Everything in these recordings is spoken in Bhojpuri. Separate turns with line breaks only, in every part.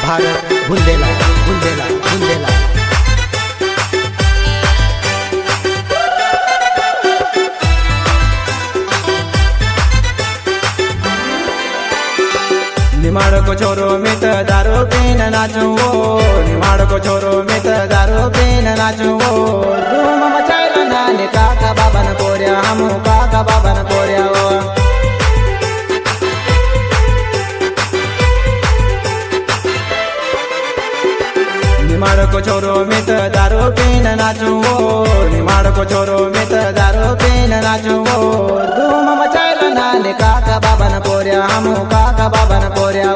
भारत बुंदेला बुंदेला बुंदेला निमाड़ को छोरो में तो दारू पीन नाचो निमाड़ को छोरो में तो दारू पीन नाचो धूम मचाइल नानी काका बाबन कोरिया हम काका बाबन कोरिया निमाड़ को छोरो में तो दारू पीन नाचो निमाड़ को छोरो में तो दारू पीन नाचो धूम मचाइल नानी काका बाबन कोरिया हम काका बाबन कोरिया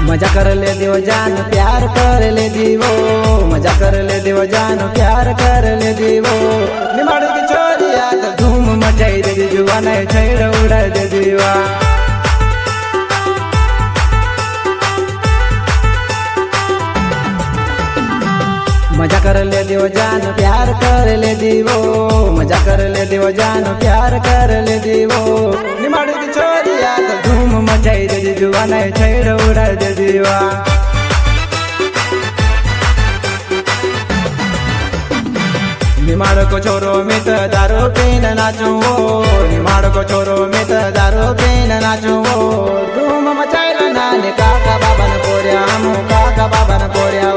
मजा कर ले दियो जान प्यार कर ले दीवो मजा कर ले दियो जान प्यार कर ले दीवो निमाड़ की छोरिया तो धूम मचाई दे दीवा नहीं छेड़ उड़ा दे दीवा मजा कर ले दियो जान प्यार कर ले दीवो मजा कर ले दियो जान प्यार कर ले दीवो निमाड़ की छोरिया तो धूम मचाई दे दीवा नहीं छेड़ उड़ा दे दीवा निमाड़ को छोरो में तो दारू पीन नाचो निमाड़ को छोरो में तो दारू पीन नाचो धूम मचाइल नानी काका बाबन कोरिया हम काका बाबन कोरिया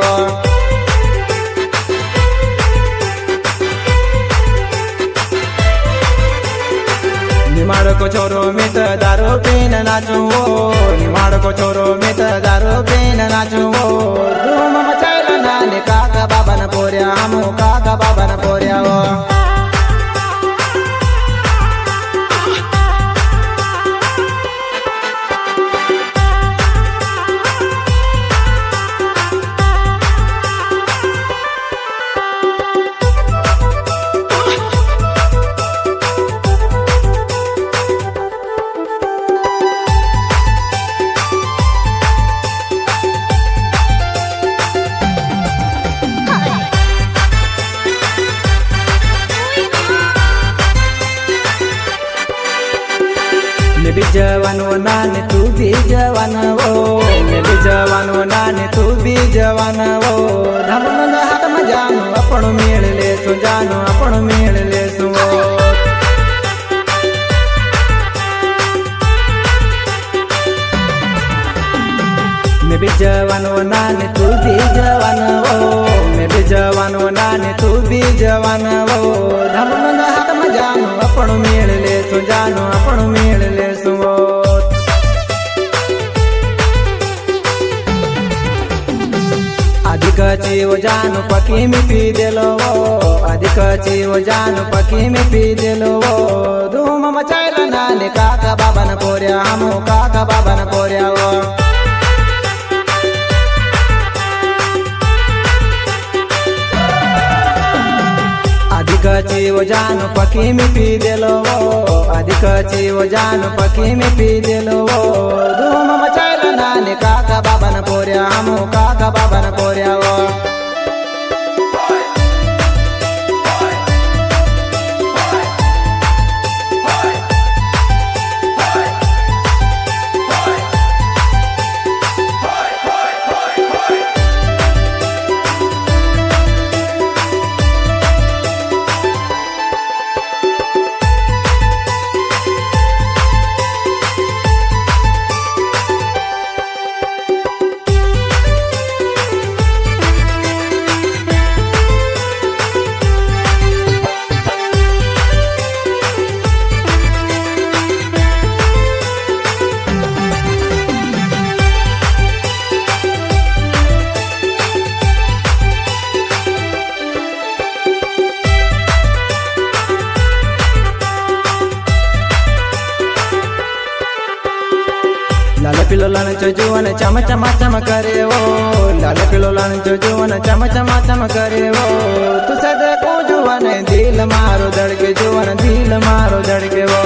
निमाड़ को छोरो में तो दारू पीन नाचो निमाड़ को छोरो में तो दारू पीन नाचो धूम मचाइल नानी काका बाबन कोरिया हम काका बाबन कोरिया मैं भी जवान वो नानी तू भी जवान वो मैं भी जवान वो नानी तू भी जवान वो धमन हाथ में जानो अपन मेल ले सो जानो अपन मेल ले सो मैं भी जवान वो नानी तू भी जवान वो मैं भी जवान वो नानी तू भी जवान वो धमन हाथ में जानो अपन मेल ले सो जानो अपन मेल ले सो अधिक चीव जानो पकी में पी देलो अधिक चीव जानो पकी में पी देलो धूम मचाइल नानी काका बाबन कोरिया हम काका बाबन कोरिया अधिक चीव जानो पकी में पी देलो अधिक चीव जानो पकी में पी देलो धूम मचाइल नानी काका बाबन कोरिया हम काका बाबन कोरिया લાલ પીલો લણચો જુઓને ચમ ચમા ચમ કરે ઓ લાલ પીલો લણચો જુઓને ચમ ચમા ચમ કરે ઓ તું સદે કો જુવાને દિલ મારો ધડકે જુવાને દિલ મારો ધડકે ઓ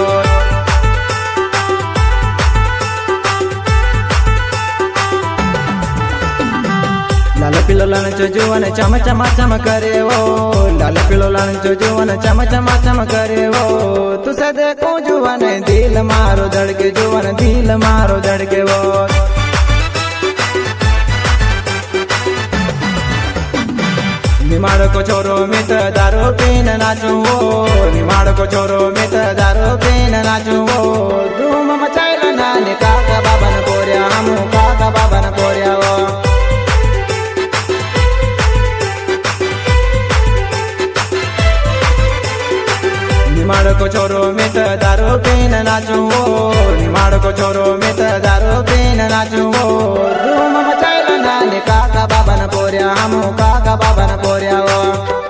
લાલ પીલો લણચો જુઓને ચમ ચમા ચમ કરે ઓ લાલ પીલો લણચો જુઓને ચમ ચમા ચમ કરે ઓ તું સદે કો જુવાને દિલ મારો ધડકે જુવાને દિલ મારો ધડકે ઓ निमाड़ को छोरो मित दारू पीन नाचूं वो निमाड़ को छोरो मित दारू पीन नाचूं वो धूम मचाइल नाने काका बाबन पोरिया हमू काका बाबन पोरिया वो निमाड़ को छोरो मित दारू पीन नाचूं वो निमाड़ को छोरो मित दारू पीन नाचूं वो धूम मचाइल नाने काका बाबन पोरिया हमू काका बाबन पोरिया वो